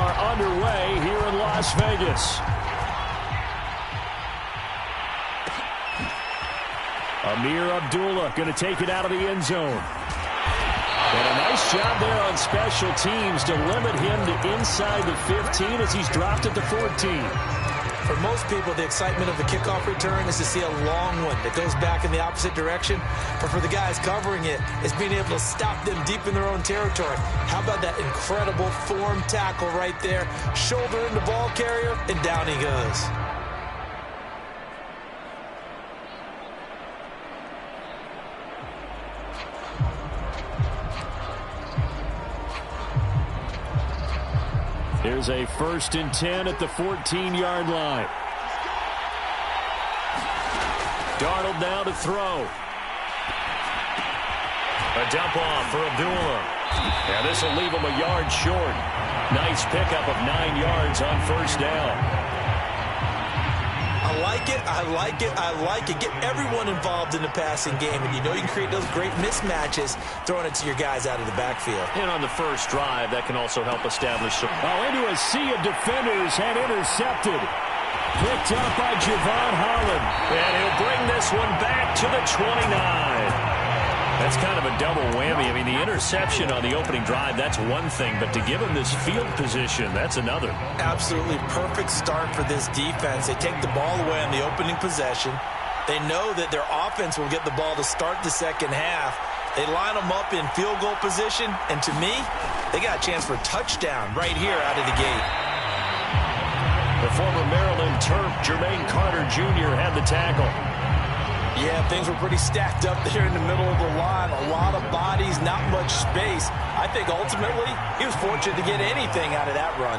are underway here in Las Vegas. Amir Abdullah going to take it out of the end zone. And a nice job there on special teams to limit him to inside the 15 as he's dropped it to 14. For most people, the excitement of the kickoff return is to see a long one that goes back in the opposite direction. But for the guys covering it, it's being able to stop them deep in their own territory. How about that incredible form tackle right there? Shoulder in the ball carrier, and down he goes. Here's a 1st and 10 at the 14-yard line. Darnold now to throw. A dump off for Abdullah. And this will leave him a yard short. Nice pickup of 9 yards on 1st down. I like it, I like it, I like it. Get everyone involved in the passing game, and you know you can create those great mismatches throwing it to your guys out of the backfield. And on the first drive, that can also help establish some... into a sea of defenders and intercepted. Picked up by Javon Holland. And he'll bring this one back to the 29. That's kind of a double whammy. I mean, the interception on the opening drive, that's one thing. But to give him this field position, that's another. Absolutely perfect start for this defense. They take the ball away on the opening possession. They know that their offense will get the ball to start the second half. They line them up in field goal position. And to me, they got a chance for a touchdown right here out of the gate. The former Maryland Terp, Jermaine Carter Jr. had the tackle. Yeah, things were pretty stacked up there in the middle of the line. A lot of bodies, not much space. I think ultimately he was fortunate to get anything out of that run.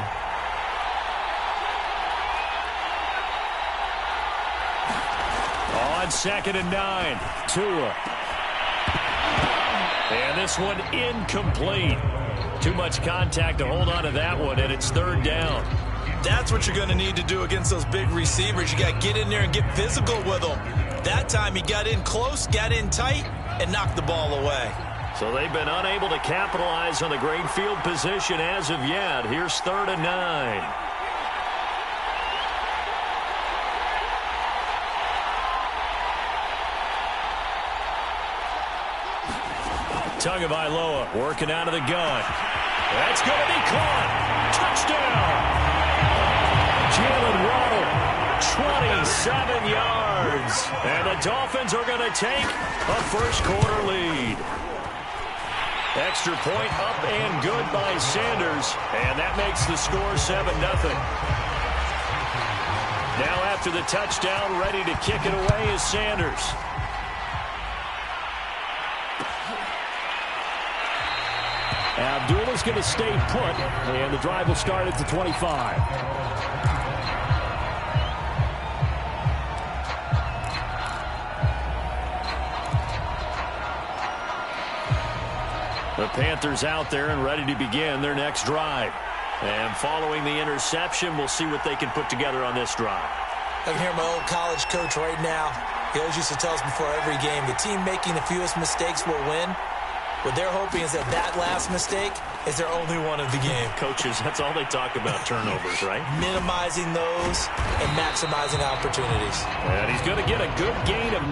On 2nd and 9, Tua. And this one incomplete. Too much contact to hold on to that one, and it's 3rd down. That's what you're going to need to do against those big receivers. You got to get in there and get physical with them. That time he got in close, got in tight, and knocked the ball away. So they've been unable to capitalize on the great field position as of yet. Here's 3rd and 9. Tagovailoa working out of the gun. That's going to be caught. Touchdown. Jalen Waddle, 27 yards. And the Dolphins are going to take a first-quarter lead. Extra point up and good by Sanders. And that makes the score 7-0. Now after the touchdown, ready to kick it away is Sanders. Abdullah's going to stay put, and the drive will start at the 25. The Panthers out there and ready to begin their next drive. And following the interception, we'll see what they can put together on this drive. I can hear my old college coach right now. He always used to tell us before every game, the team making the fewest mistakes will win. What they're hoping is that that last mistake is their only one of the game. Coaches, that's all they talk about, turnovers, right? Minimizing those and maximizing opportunities. And he's going to get a good gain of...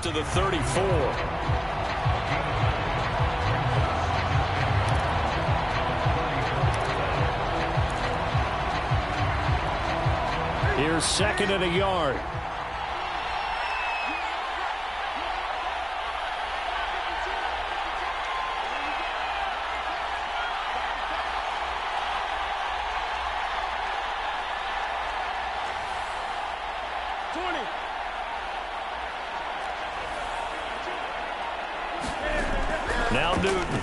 to the 34. Here's 2nd and a yard. Now Newton.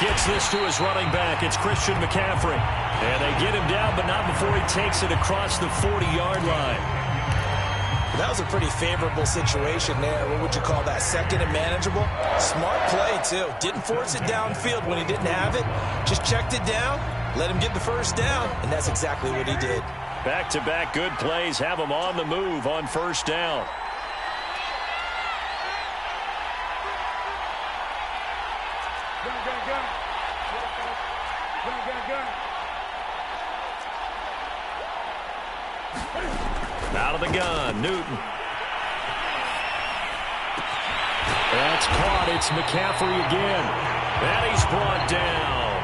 Gets this to his running back. It's Christian McCaffrey. And they get him down, but not before he takes it across the 40-yard line. That was a pretty favorable situation there. What would you call that? 2nd and manageable? Smart play, too. Didn't force it downfield when he didn't have it. Just checked it down, let him get the first down, and that's exactly what he did. Back-to-back good plays have him on the move on 1st down. Out of the gun, Newton. That's caught. It's McCaffrey again. And he's brought down.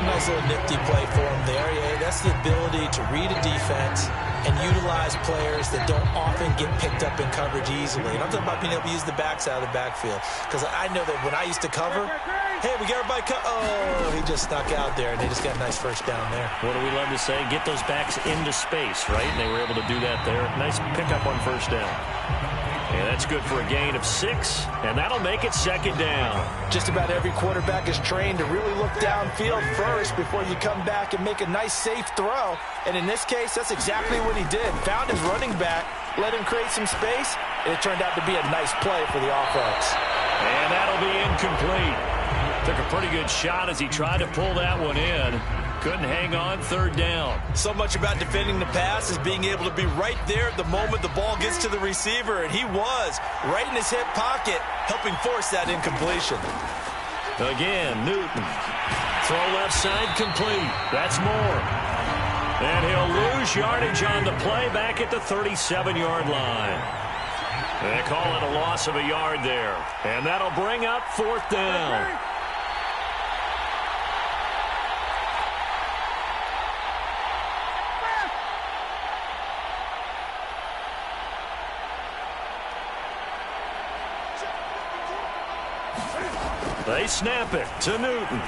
Nice little nifty play for him there. Yeah, that's the ability to read a defense and utilize players that don't often get picked up in coverage easily. And I'm talking about being able to use the backs out of the backfield. Because I know that when I used to cover, hey, we got everybody oh, he just snuck out there, and they just got a nice first down there. What do we love to say? Get those backs into space, right? And they were able to do that there. Nice pickup on 1st down. And that's good for a gain of 6, and that'll make it 2nd down. Just about every quarterback is trained to really look downfield first before you come back and make a nice, safe throw. And in this case, that's exactly what he did. Found his running back, let him create some space, and it turned out to be a nice play for the offense. And that'll be incomplete. Took a pretty good shot as he tried to pull that one in. Couldn't hang on 3rd down. So much about defending the pass is being able to be right there at the moment the ball gets to the receiver, and he was right in his hip pocket, helping force that incompletion. Again, Newton. Throw left side complete. That's more. And he'll lose yardage on the play back at the 37-yard line. They call it a loss of a yard there. And that'll bring up 4th down. They snap it to Newton.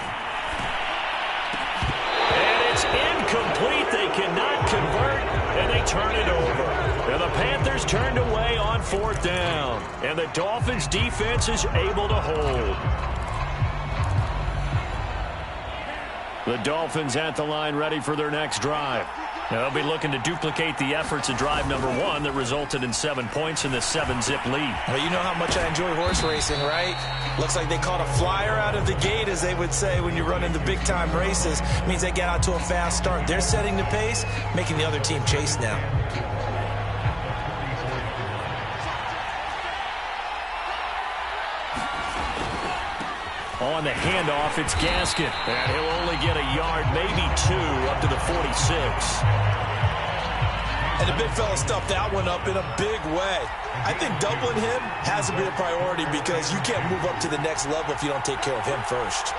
And it's incomplete. They cannot convert, and they turn it over. And the Panthers turned away on 4th down. And the Dolphins' defense is able to hold. The Dolphins at the line ready for their next drive. Now they'll be looking to duplicate the efforts of drive number 1 that resulted in 7 points in the 7-zip lead. Well, you know how much I enjoy horse racing, right? Looks like they caught a flyer out of the gate, as they would say when you're running the big-time races. It means they get out to a fast start. They're setting the pace, making the other team chase now. On the handoff, it's Gaskin. And he'll only get a yard, maybe 2, up to the 46. And the big fella stuffed that one up in a big way. I think doubling him has to be a priority because you can't move up to the next level if you don't take care of him first.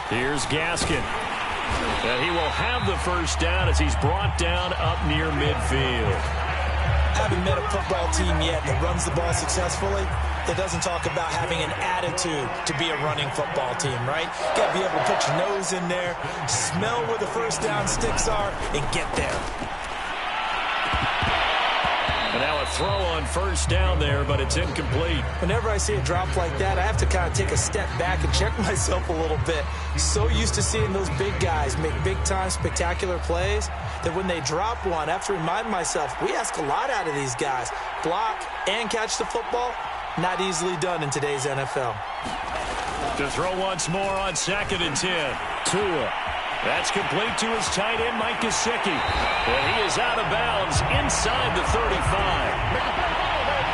Here's Gaskin. And he will have the first down as he's brought down up near midfield. I haven't met a football team yet that runs the ball successfully that doesn't talk about having an attitude to be a running football team, right? You got to be able to put your nose in there, smell where the first down sticks are, and get there. And now a throw on 1st down there, but it's incomplete. Whenever I see a drop like that, I have to kind of take a step back and check myself a little bit. So used to seeing those big guys make big-time, spectacular plays that when they drop one, I have to remind myself, we ask a lot out of these guys. Block and catch the football, not easily done in today's NFL. To throw once more on 2nd and 10. Tua. That's complete to his tight end, Mike Gesicki. And he is out of bounds inside the 35.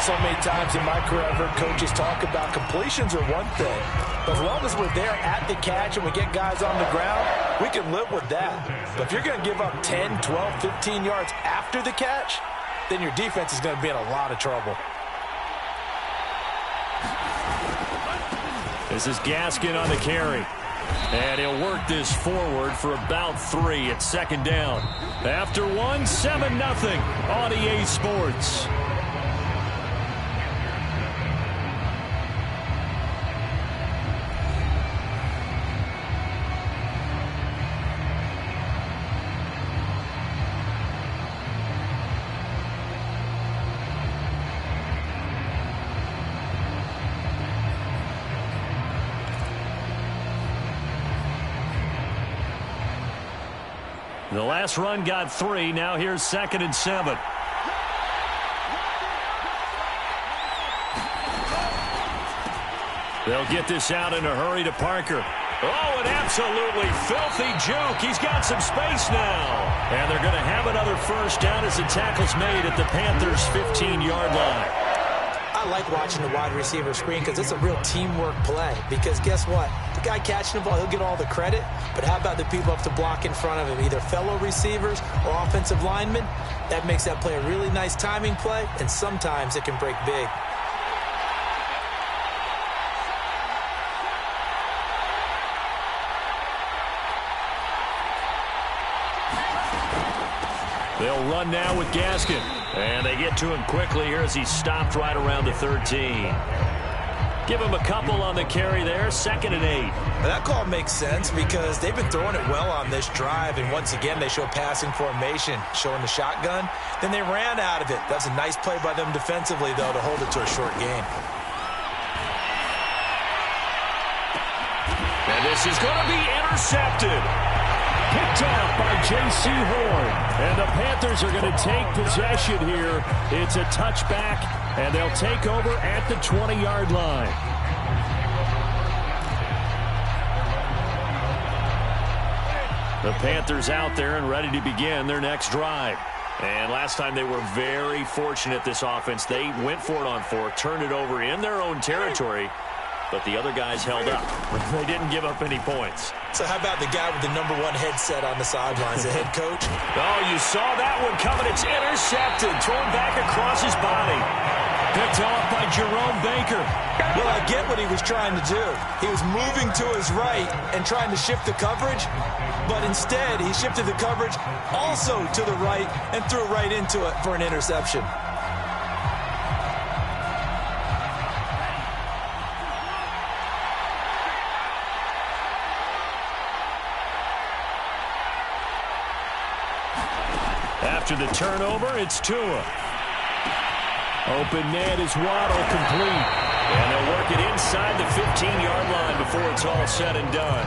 So many times in my career, I've heard coaches talk about completions are one thing. But as long as we're there at the catch and we get guys on the ground, we can live with that. But if you're going to give up 10, 12, 15 yards after the catch, then your defense is going to be in a lot of trouble. This is Gaskin on the carry. And he'll work this forward for about 3 at second down. After 1, 7-0 on EA Sports. The last run got 3. Now here's 2nd and 7. They'll get this out in a hurry to Parker. Oh, an absolutely filthy juke. He's got some space now. And they're going to have another first down as the tackle's made at the Panthers' 15-yard line. I like watching the wide receiver screen because it's a real teamwork play. Because guess what? The guy catching the ball, he'll get all the credit. But how about the people up to block in front of him, either fellow receivers or offensive linemen? That makes that play a really nice timing play, and sometimes it can break big. They'll run now with Gaskin. And they get to him quickly here as he's stopped right around the 13. Give him a couple on the carry there, 2nd and 8. That call makes sense because they've been throwing it well on this drive, and once again they show passing formation, showing the shotgun. Then they ran out of it. That's a nice play by them defensively, though, to hold it to a short gain. And this is going to be intercepted. Picked up by J.C. Horn. And the Panthers are going to take possession here. It's a touchback, and they'll take over at the 20-yard line. The Panthers out there and ready to begin their next drive. And last time they were very fortunate, this offense. They went for it on 4, turned it over in their own territory, but the other guys held up. They didn't give up any points. So how about the guy with the #1 headset on the sidelines, the head coach? Oh, you saw that one coming. It's intercepted, thrown back across his body. Picked off by Jerome Baker. Well, I get what he was trying to do. He was moving to his right and trying to shift the coverage, but instead he shifted the coverage also to the right and threw right into it for an interception. After the turnover, it's Tua. Open man is Waddle, complete. And they'll work it inside the 15-yard line before it's all said and done.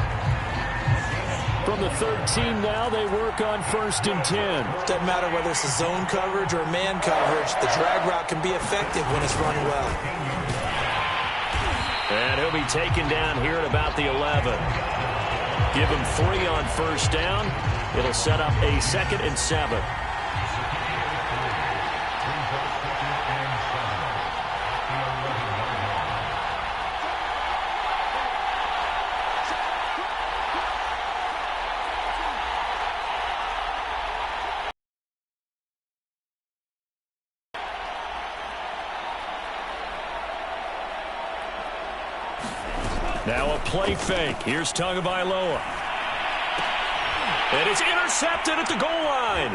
From the 13 now, they work on 1st and 10. Doesn't matter whether it's a zone coverage or man coverage. The drag route can be effective when it's run well. And he'll be taken down here at about the 11. Give him 3 on 1st down. It'll set up a 2nd and 7. Now a play fake. Here's Tagovailoa. And it's intercepted at the goal line.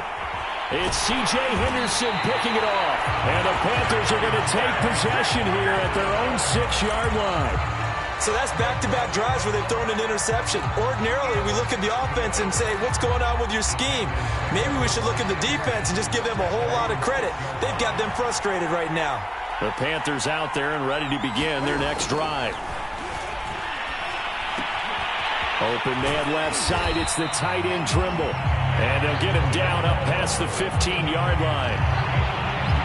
It's C.J. Henderson picking it off. And the Panthers are going to take possession here at their own 6-yard line. So that's back-to-back drives where they've thrown an interception. Ordinarily, we look at the offense and say, what's going on with your scheme? Maybe we should look at the defense and just give them a whole lot of credit. They've got them frustrated right now. The Panthers out there and ready to begin their next drive. Open man left side. It's the tight end Trimble. And they'll get him down up past the 15-yard line.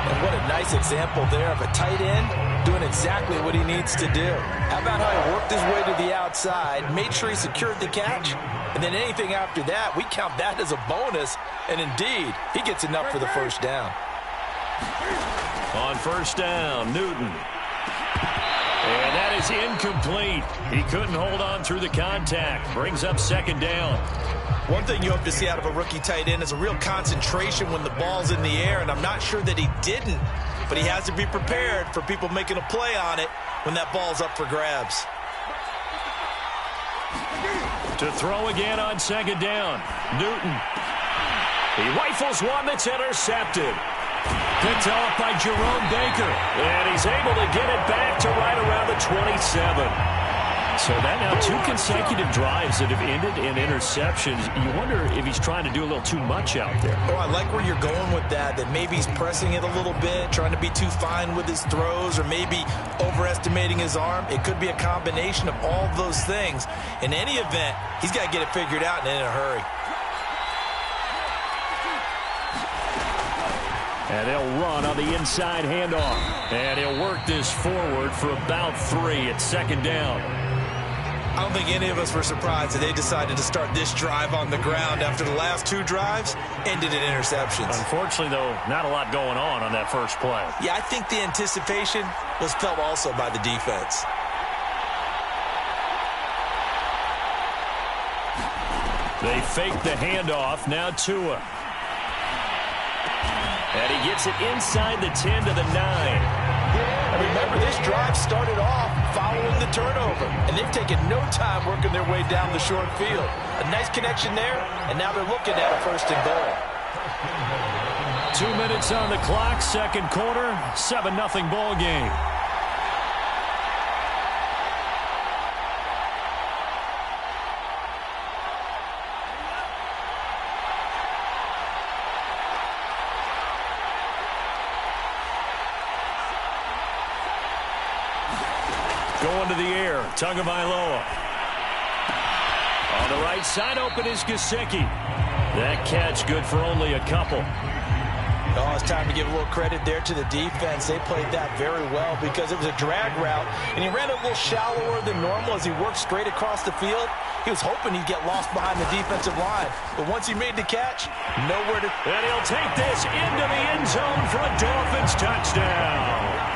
And what a nice example there of a tight end doing exactly what he needs to do. How about how he worked his way to the outside, made sure he secured the catch, and then anything after that, we count that as a bonus. And indeed, he gets enough for the first down. On 1st down, Newton. And that is incomplete. He couldn't hold on through the contact. Brings up 2nd down. One thing you hope to see out of a rookie tight end is a real concentration when the ball's in the air, and I'm not sure that he didn't, but he has to be prepared for people making a play on it when that ball's up for grabs. To throw again on second down. Newton. He rifles one that's intercepted. Picked off by Jerome Baker. And he's able to get it back to right around the 27. So that now 2 consecutive drives that have ended in interceptions. You wonder if he's trying to do a little too much out there. Oh, I like where you're going with that maybe he's pressing it a little bit, trying to be too fine with his throws, or maybe overestimating his arm. It could be a combination of all of those things. In any event, he's got to get it figured out and in a hurry. And they'll run on the inside handoff. And he'll work this forward for about 3 at second down. I don't think any of us were surprised that they decided to start this drive on the ground after the last 2 drives ended in interceptions. Unfortunately, though, not a lot going on that first play. Yeah, I think the anticipation was felt also by the defense. They fake the handoff. Now Tua. And he gets it inside the 10 to the 9. And remember, this drive started off following the turnover, and they've taken no time working their way down the short field. A nice connection there, and now they're looking at a 1st and goal. 2 minutes on the clock, second quarter, 7-0 ball game. Going to the air, Tagovailoa. On the right side, open is Gesicki. That catch good for only a couple. Oh, it's time to give a little credit there to the defense. They played that very well because it was a drag route, and he ran a little shallower than normal as he worked straight across the field. He was hoping he'd get lost behind the defensive line, but once he made the catch, nowhere to... And he'll take this into the end zone for a Dolphins touchdown.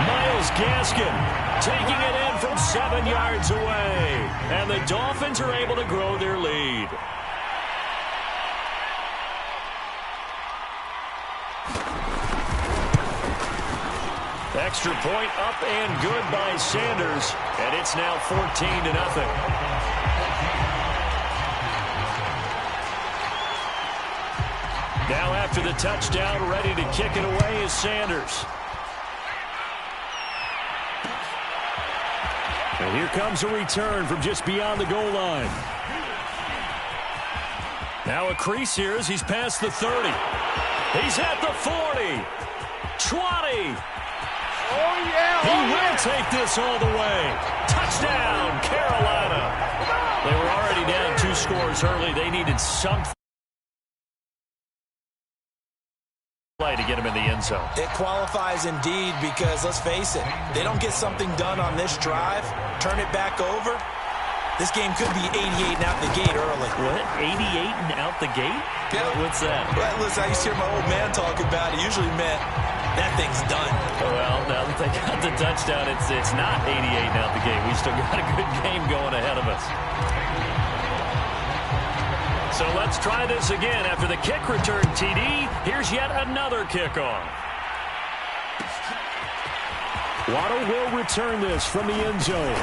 Myles Gaskin taking it in from 7 yards away. And the Dolphins are able to grow their lead. Extra point up and good by Sanders. And it's now 14-0. Now after the touchdown, ready to kick it away is Sanders. And here comes a return from just beyond the goal line. Now a crease here as he's past the 30. He's at the 40. 20. Oh, yeah. He will take this all the way. Touchdown, Carolina. They were already down 2 scores early. They needed something to get him in the end zone. It qualifies indeed because, let's face it, they don't get something done on this drive, turn it back over, this game could be 88 and out the gate early. What? 88 and out the gate? Yeah. What's that? Well, listen, I used to hear my old man talk about it. Usually meant that thing's done. Well, now that they got the touchdown, it's not 88 and out the gate. We still got a good game going ahead of us. So let's try this again. After the kick return TD, here's yet another kickoff. Waddle will return this from the end zone.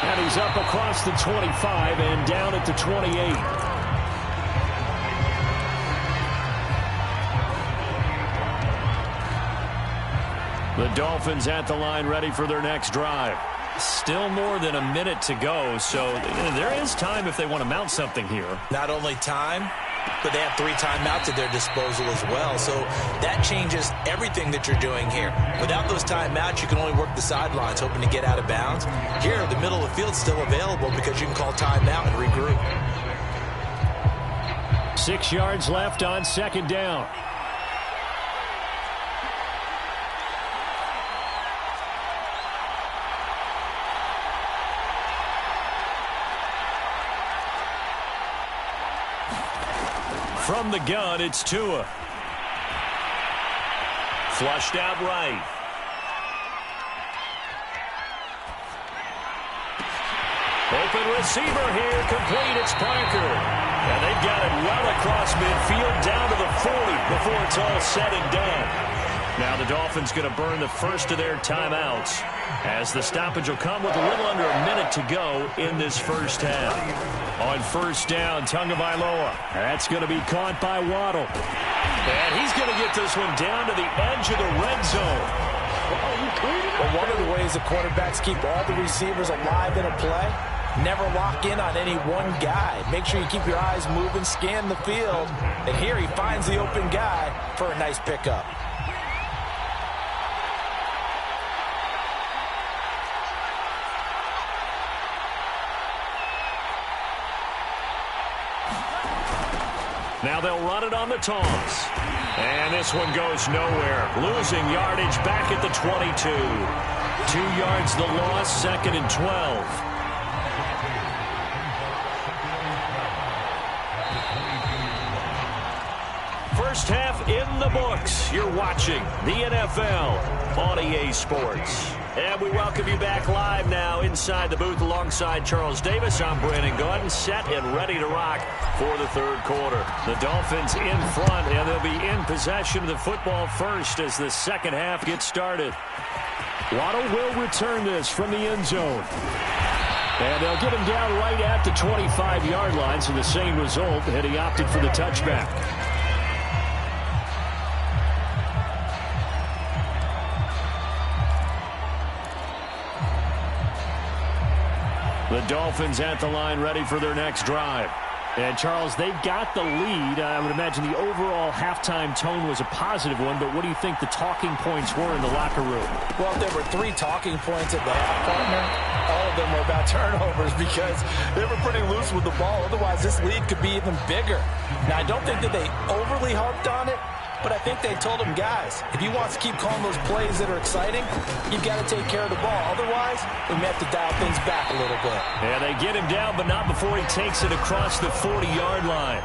And he's up across the 25 and down at the 28. The Dolphins at the line ready for their next drive. Still more than a minute to go, so there is time if they want to mount something here. Not only time, but they have 3 timeouts at their disposal as well. So that changes everything that you're doing here. Without those timeouts, you can only work the sidelines, hoping to get out of bounds. Here, the middle of the field's still available because you can call timeout and regroup. 6 yards left on second down. From the gun, it's Tua. Flushed out right. Open receiver here, complete, it's Parker. And they've got it well across midfield, down to the 40 before it's all said and done. Now the Dolphins going to burn the first of their timeouts, as the stoppage will come with a little under a minute to go in this first half. On first down, Tagovailoa. That's going to be caught by Waddle. And he's going to get this one down to the edge of the red zone. Well, one of the ways the quarterbacks keep all the receivers alive in a play, never lock in on any one guy. Make sure you keep your eyes moving, scan the field. And here he finds the open guy for a nice pickup. Now they'll run it on the toss. And this one goes nowhere. Losing yardage back at the 22. 2 yards the loss, 2nd and 12. First half in the books. You're watching the NFL on EA Sports. And we welcome you back live now inside the booth alongside Charles Davis. I'm Brandon Gordon, set and ready to rock for the third quarter. The Dolphins in front, and they'll be in possession of the football first as the second half gets started. Waddle will return this from the end zone. And they'll get him down right at the 25-yard line, so the same result, and he opted for the touchback. The Dolphins at the line, ready for their next drive. And, Charles, they've got the lead. I would imagine the overall halftime tone was a positive one, but what do you think the talking points were in the locker room? Well, there were 3 talking points at the half, partner. All of them were about turnovers because they were pretty loose with the ball. Otherwise, this lead could be even bigger. Now, I don't think that they overly harped on it, but I think they told him, guys, if he wants to keep calling those plays that are exciting, you've got to take care of the ball. Otherwise, we may have to dial things back a little bit. Yeah, they get him down, but not before he takes it across the 40-yard line.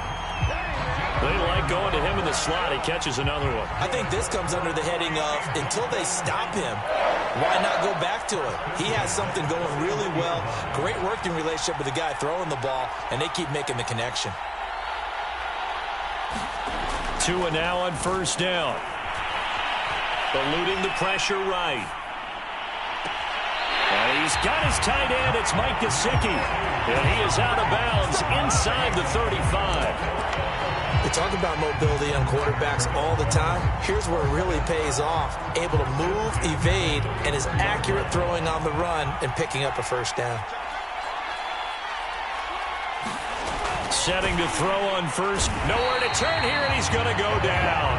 They like going to him in the slot. He catches another one. I think this comes under the heading of, until they stop him, why not go back to it? He has something going really well. Great working relationship with the guy throwing the ball, and they keep making the connection. 2 and now on first down. Eluding the pressure right. And he's got his tight end. It's Mike Gesicki. And he is out of bounds inside the 35. We talk about mobility on quarterbacks all the time. Here's where it really pays off. Able to move, evade, and is accurate throwing on the run and picking up a first down. Setting to throw on first. Nowhere to turn here, and he's going to go down.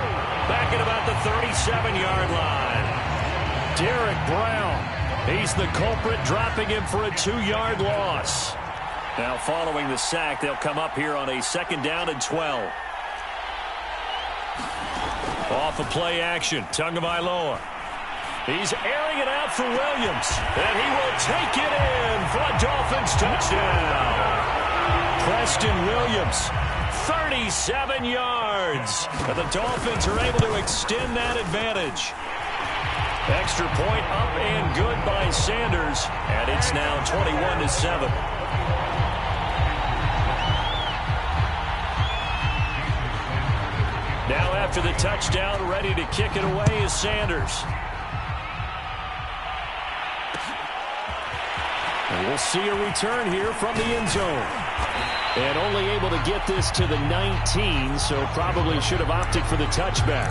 Back at about the 37-yard line. Derek Brown. He's the culprit, dropping him for a 2-yard loss. Now following the sack, they'll come up here on a 2nd down and 12. Off of play action, Tagovailoa. He's airing it out for Williams. And he will take it in for a Dolphins touchdown. Preston Williams, 37 yards. And the Dolphins are able to extend that advantage. Extra point up and good by Sanders. And it's now 21-7. Now after the touchdown, ready to kick it away is Sanders. And we'll see a return here from the end zone. And only able to get this to the 19, so probably should have opted for the touchback.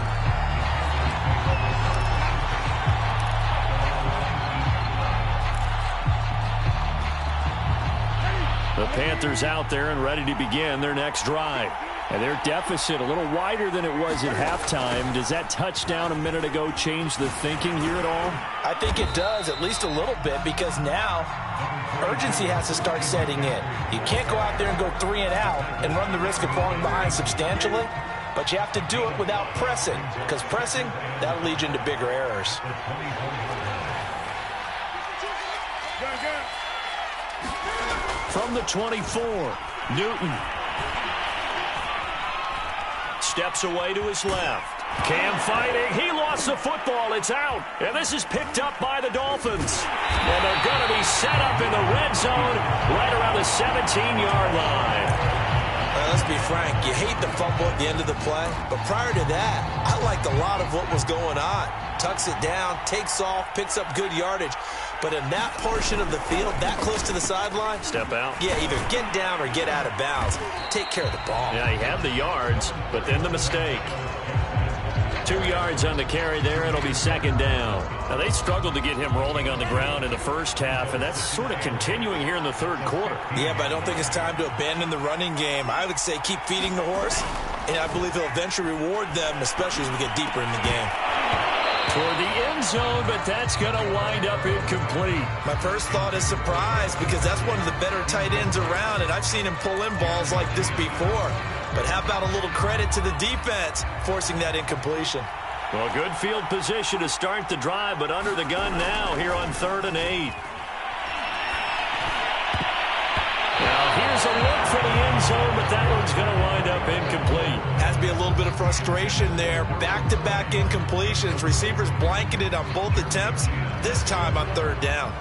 The Panthers out there and ready to begin their next drive. And their deficit a little wider than it was at halftime. Does that touchdown a minute ago change the thinking here at all? I think it does, at least a little bit, because now urgency has to start setting in. You can't go out there and go 3 and out and run the risk of falling behind substantially, but you have to do it without pressing, because pressing, that'll lead you into bigger errors. From the 24, Newton. Steps away to his left. Cam fighting. He lost the football. It's out. And this is picked up by the Dolphins. And they're going to be set up in the red zone, right around the 17-yard line. Let's be frank, you hate the fumble at the end of the play, but prior to that, I liked a lot of what was going on. Tucks it down, takes off, picks up good yardage. But in that portion of the field, that close to the sideline, step out. Yeah, either get down or get out of bounds. Take care of the ball. Yeah, he had the yards, but then the mistake. 2 yards on the carry there. It'll be second down. Now, they struggled to get him rolling on the ground in the first half, and that's sort of continuing here in the third quarter. Yeah, but I don't think it's time to abandon the running game. I would say keep feeding the horse, and I believe he'll eventually reward them, especially as we get deeper in the game. Toward the end zone, but that's going to wind up incomplete. My first thought is surprise, because that's one of the better tight ends around, and I've seen him pull in balls like this before. But how about a little credit to the defense forcing that incompletion? Well, good field position to start the drive, but under the gun now here on 3rd and 8. Now, here's a look for the end zone, but that one's going to wind up incomplete. Has to be a little bit of frustration there. Back-to-back incompletions. Receivers blanketed on both attempts, this time on 3rd down.